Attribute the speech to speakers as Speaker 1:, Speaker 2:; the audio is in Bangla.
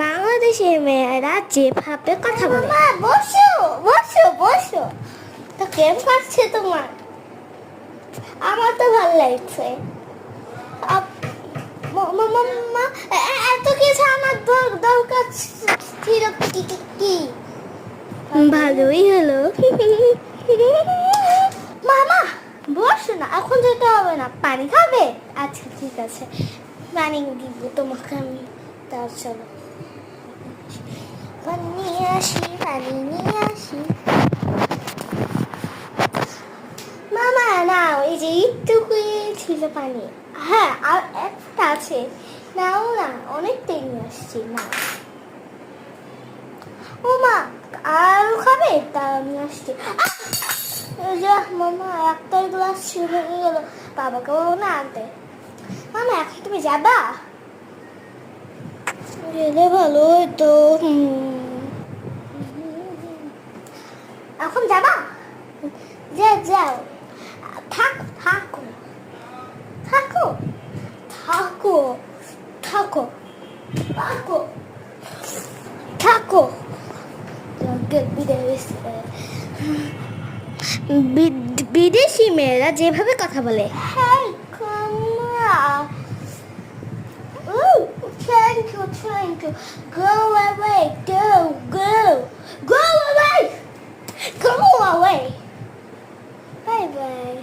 Speaker 1: বাংলাদেশের মেয়েরা যেভাবে কথা বলে।
Speaker 2: মা বসো বসো বসো। তো কেমন কাটছে তোমার? আমার তো ভালো লাগছে। মামা এত কিছু আমার দরকার ছিল কি?
Speaker 1: ভালোই হলো।
Speaker 2: মামা বসো না, এখন যেতে হবে না। পানি খাবে? আচ্ছা ঠিক আছে, পানি দিব তোমাকে আমি। তার চলো পানি নিয়ে আসি, পানি নিয়ে আসি। মামা নাও, এই যে একটুকুই ছিল পানি। হ্যাঁ আর একটা আছে, নাও না, অনেকটাই নিয়ে আসছি না। ও মা আরো খাবে? তাও নিয়ে আসছি। মামা একটা গ্লাস হয়ে গেল, বাবাকেও না আনতে। মামা এখন তুমি যাবা? গেলে ভালো হতো। এখন যাবা? যাও। থাকো থাকো থাকো থাকো থাকো থাকো থাকো।
Speaker 1: বিদেশি মেয়েরা যেভাবে কথা বলে।
Speaker 2: Hey, camera. Ooh, thank you. Go away, go. Go away. Go away. Bye bye.